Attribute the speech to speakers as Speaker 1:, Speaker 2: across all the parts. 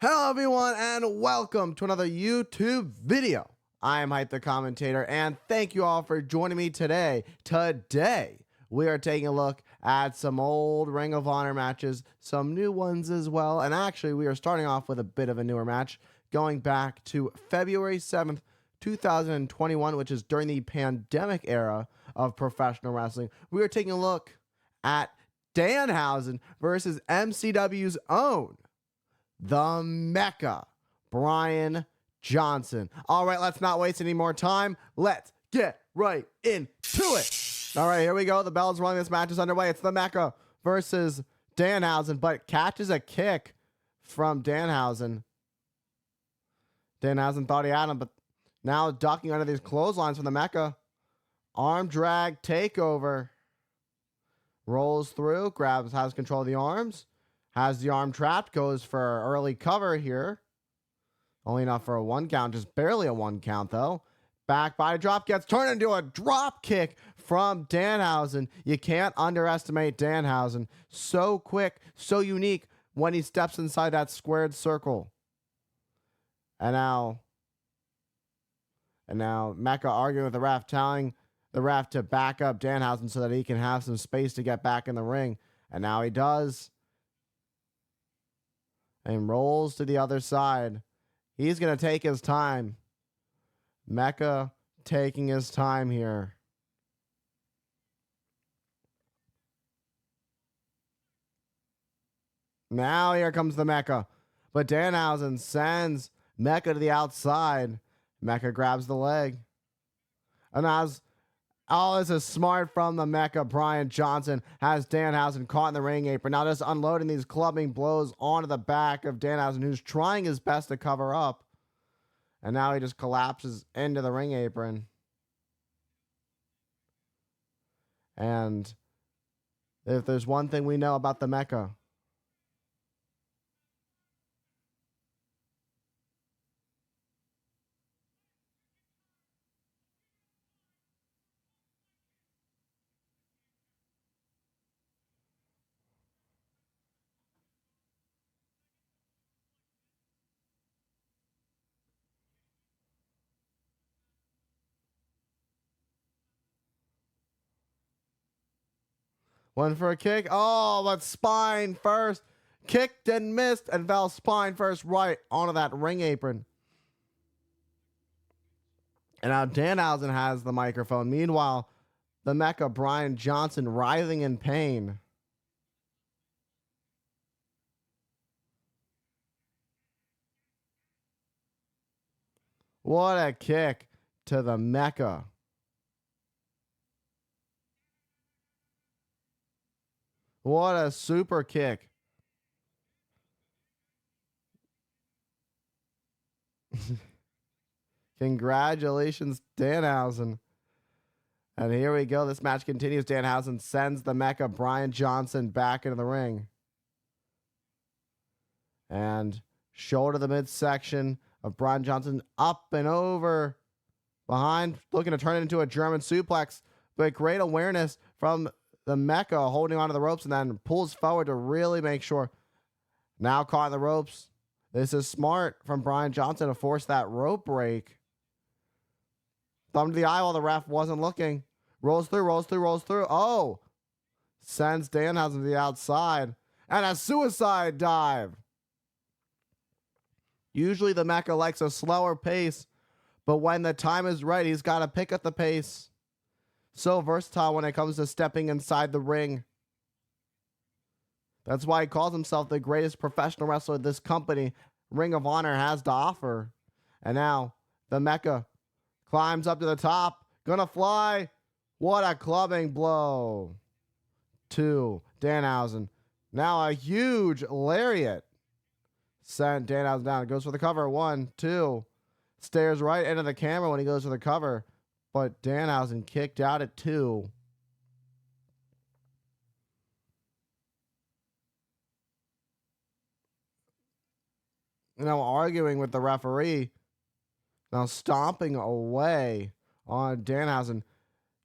Speaker 1: Hello everyone and welcome to another YouTube video. I am Hype the Commentator and thank you all for joining me today. Today we are taking a look at some old Ring of Honor matches, some new ones as well, and actually we are starting off with a bit of a newer match going back to February 7th, 2021, which is during the pandemic era of professional wrestling. We are taking a look at Danhausen versus MCW's own the Mecca, Brian Johnson. All right, let's not waste any more time. Let's get right into it. All right, here we go. The bell's rolling. This match is underway. It's the Mecca versus Danhausen, but catches a kick from Danhausen. Danhausen thought he had him, but now ducking under these clotheslines from the Mecca. Arm drag takeover. Rolls through, has control of the arms. Has the arm trapped, goes for early cover here. Only enough for a 1 count, just barely a 1 count though. Back body drop gets turned into a drop kick from Danhausen. You can't underestimate Danhausen. So quick, so unique when he steps inside that squared circle. And now Mecca arguing with the ref, telling the ref to back up Danhausen so that he can have some space to get back in the ring. And now he does. And rolls to the other side. He's going to take his time. Mecca taking his time here. Now here comes the Mecca. But Danhausen sends Mecca to the outside. Mecca grabs the leg. And as this is smart from the Mecca. Brian Johnson has Danhausen caught in the ring apron. Now just unloading these clubbing blows onto the back of Danhausen, who's trying his best to cover up. And now he just collapses into the ring apron. And if there's one thing we know about the Mecca, went for a kick. Oh, but spine first. Kicked and missed and fell spine first right onto that ring apron. And now Danhausen has the microphone. Meanwhile, the Mecca, Brian Johnson, writhing in pain. What a kick to the Mecca. What a super kick. Congratulations, Danhausen. And here we go. This match continues. Danhausen sends the Mecca, Brian Johnson, back into the ring. And shoulder the midsection of Brian Johnson up and over behind, looking to turn it into a German suplex. But great awareness from the Mecca, holding onto the ropes and then pulls forward to really make sure. Now caught in the ropes. This is smart from Brian Johnson to force that rope break. Thumb to the eye while the ref wasn't looking. Rolls through, rolls through, rolls through. Oh! Sends Danhausen to the outside. And a suicide dive. Usually the Mecca likes a slower pace, but when the time is right, he's got to pick up the pace. So versatile when it comes to stepping inside the ring. That's why he calls himself the greatest professional wrestler this company, Ring of Honor, has to offer. And now the Mecca climbs up to the top. Gonna fly. What a clubbing blow to Danhausen. Now a huge lariat. Sent Danhausen down. Goes for the cover. 1, 2. Stares right into the camera when he goes for the cover. But Danhausen kicked out at 2. Now arguing with the referee. Now stomping away on Danhausen.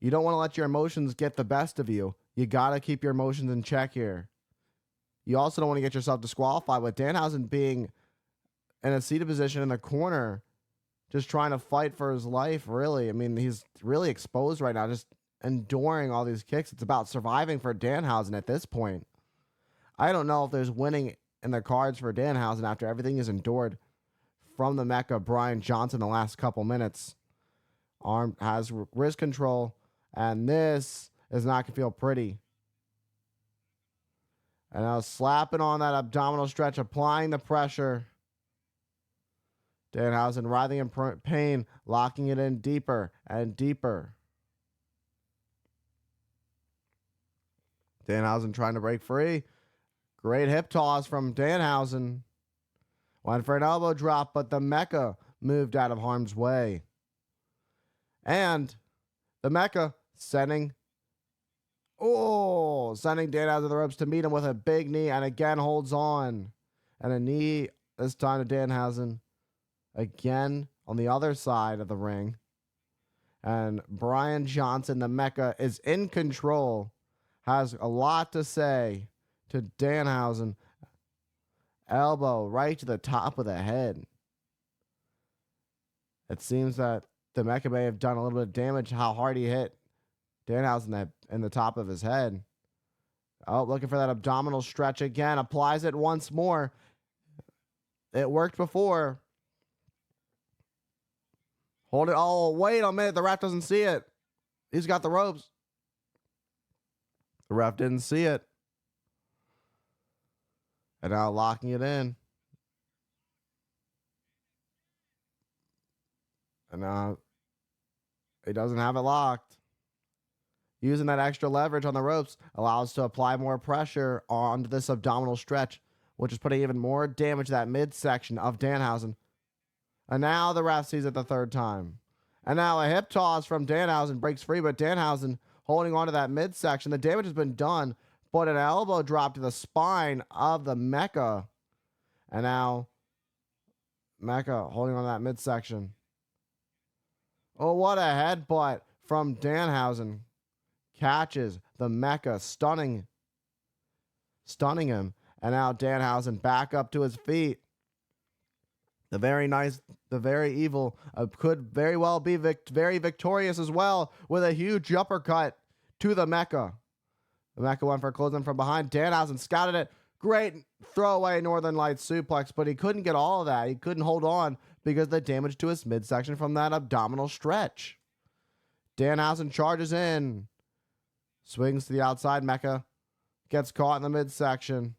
Speaker 1: You don't want to let your emotions get the best of you. You got to keep your emotions in check here. You also don't want to get yourself disqualified with Danhausen being in a seated position in the corner, just trying to fight for his life, really. I mean, he's really exposed right now, just enduring all these kicks. It's about surviving for Danhausen at this point. I don't know if there's winning in the cards for Danhausen after everything is endured from the Mecca Brian Johnson the last couple minutes. Arm has wrist control, and this is not going to feel pretty. And now slapping on that abdominal stretch, applying the pressure. Danhausen writhing in pain, locking it in deeper and deeper. Danhausen trying to break free. Great hip toss from Danhausen. Went for an elbow drop, but the Mecca moved out of harm's way. And the Mecca sending Danhausen to the ropes to meet him with a big knee, and again holds on. And a knee this time to Danhausen. Again on the other side of the ring. And Brian Johnson, the Mecca, is in control. Has a lot to say to Danhausen. Elbow right to the top of the head. It seems that the Mecca may have done a little bit of damage how hard he hit Danhausen in the top of his head. Oh, looking for that abdominal stretch again. Applies it once more. It worked before. Hold it. Oh, wait a minute. The ref doesn't see it. He's got the ropes. The ref didn't see it. And now locking it in. And now he doesn't have it locked. Using that extra leverage on the ropes allows to apply more pressure onto this abdominal stretch, which is putting even more damage to that midsection of Danhausen. And now the ref sees it the third time. And now a hip toss from Danhausen breaks free, but Danhausen holding on to that midsection. The damage has been done, but an elbow drop to the spine of the Mecca. And now Mecca holding on to that midsection. Oh, what a headbutt from Danhausen. Catches the Mecca, stunning him. And now Danhausen back up to his feet. The very evil could very well be very victorious as well with a huge uppercut to the Mecca. The Mecca went for a clothesline from behind. Danhausen scouted it. Great throwaway Northern Lights suplex, but he couldn't get all of that. He couldn't hold on because of the damage to his midsection from that abdominal stretch. Danhausen charges in. Swings to the outside. Mecca gets caught in the midsection.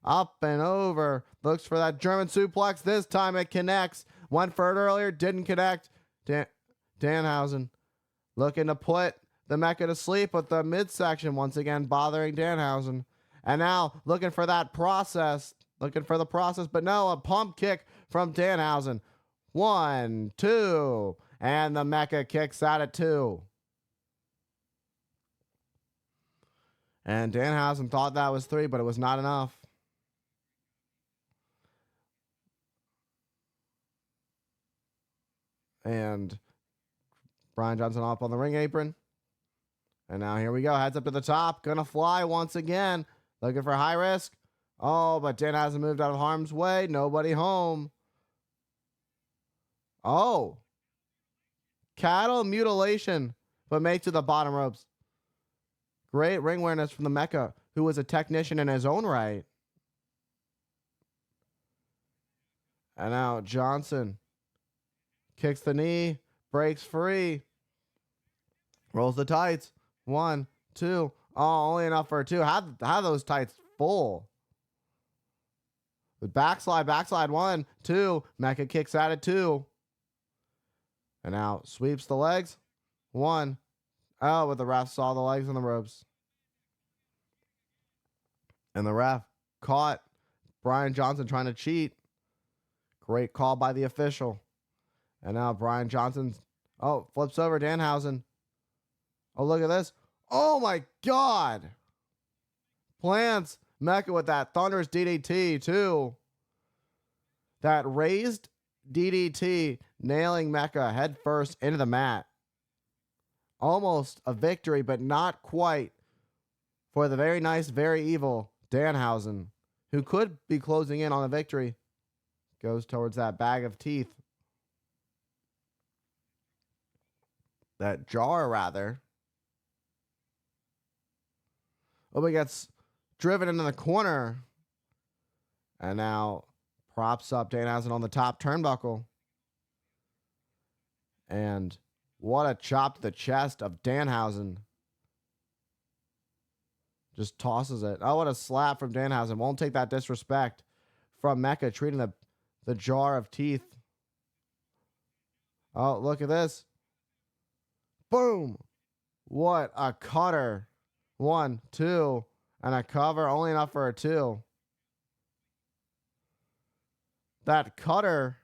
Speaker 1: Up and over. Looks for that German suplex. This time it connects. Went for it earlier. Didn't connect. Danhausen looking to put the Mecca to sleep, but the midsection once again bothering Danhausen. And now looking for that process. Looking for the process, but no, a pump kick from Danhausen. 1, 2. And the Mecca kicks out at 2. And Danhausen thought that was 3, but it was not enough. And Brian Johnson up on the ring apron. And now here we go. Heads up to the top. Gonna fly once again. Looking for high risk. Oh, but Danhausen moved out of harm's way. Nobody home. Oh. Cattle mutilation. But make to the bottom ropes. Great ring awareness from the Mecca, who was a technician in his own right. And now Johnson kicks the knee, breaks free, rolls the tights. 1, 2. Oh, only enough for 2. Have those tights full. The backslide. 1, 2. Mecca kicks out at 2. And now sweeps the legs. 1. Oh, but the ref saw the legs on the ropes. And the ref caught Brian Johnson trying to cheat. Great call by the official. And now Brian Johnson, flips over Danhausen. Oh, look at this. Oh, my God. Plants Mecca with that thunderous DDT, too. That raised DDT nailing Mecca head first into the mat. Almost a victory, but not quite for the very nice, very evil Danhausen, who could be closing in on a victory. Goes towards that bag of teeth. That jar, rather. Oh, he gets driven into the corner. And now props up Danhausen on the top turnbuckle. And what a chop to the chest of Danhausen. Just tosses it. Oh, what a slap from Danhausen. Won't take that disrespect from Mecca, treating the jar of teeth. Oh, look at this. Boom. What a cutter. 1, 2, and a cover. Only enough for a 2. That cutter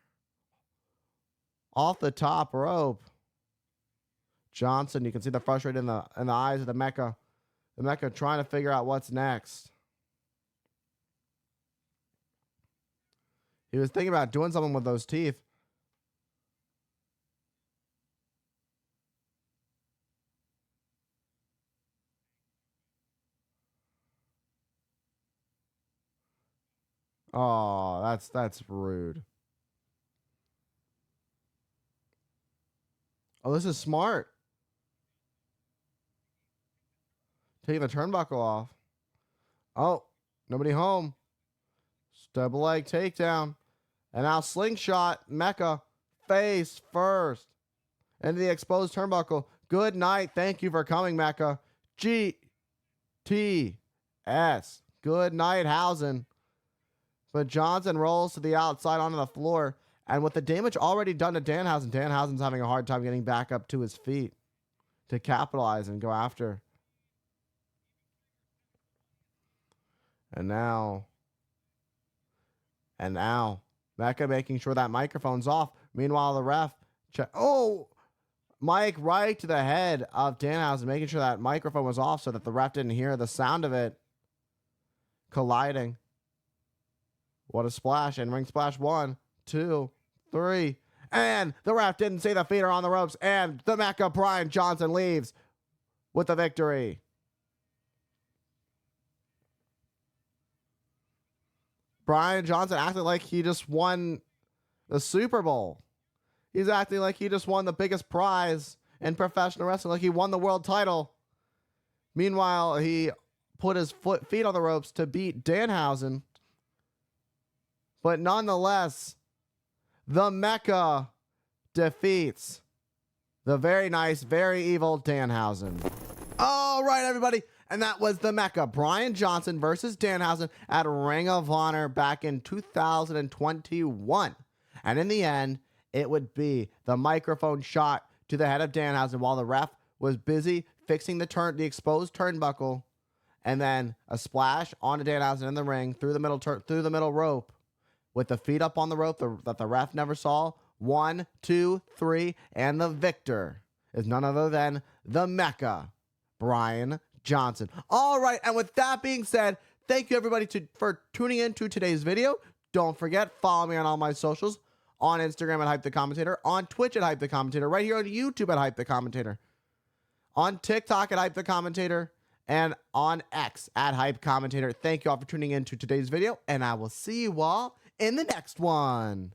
Speaker 1: off the top rope. Johnson, you can see the frustration in the eyes of the Mecca. The Mecca trying to figure out what's next. He was thinking about doing something with those teeth. Oh, that's rude. Oh, this is smart. Taking the turnbuckle off. Oh, nobody home. Double leg takedown. And now slingshot. Mecca face first. Into the exposed turnbuckle. Good night. Thank you for coming, Mecca. G-T-S. Good night, Hausen. But Johnson rolls to the outside onto the floor. And with the damage already done to Danhausen, Danhausen's having a hard time getting back up to his feet to capitalize and go after. And now, Mecca making sure that microphone's off. Meanwhile, the ref, mic right to the head of Danhausen, making sure that microphone was off so that the ref didn't hear the sound of it colliding. What a splash. And ring splash. 1, 2, 3. And the ref didn't see the feet are on the ropes. And the Mecca Brian Johnson leaves with the victory. Brian Johnson acting like he just won the Super Bowl. He's acting like he just won the biggest prize in professional wrestling, like he won the world title. Meanwhile, he put his feet on the ropes to beat Danhausen. But nonetheless, the Mecca defeats the very nice, very evil Danhausen. All right, everybody. And that was the Mecca, Brian Johnson versus Danhausen at Ring of Honor back in 2021. And in the end, it would be the microphone shot to the head of Danhausen while the ref was busy fixing the exposed turnbuckle, and then a splash onto Danhausen in the ring through the middle rope with the feet up on the rope that the ref never saw. 1, 2, 3, and the victor is none other than the Mecca, Brian Johnson. All right, and with that being said, thank you everybody for tuning in to today's video. Don't forget, follow me on all my socials, on Instagram at Hype the Commentator, on Twitch at Hype the Commentator, right here on YouTube at Hype the Commentator, on TikTok at Hype the Commentator, and on X at Hype Commentator. Thank you all for tuning in to today's video, and I will see you all in the next one.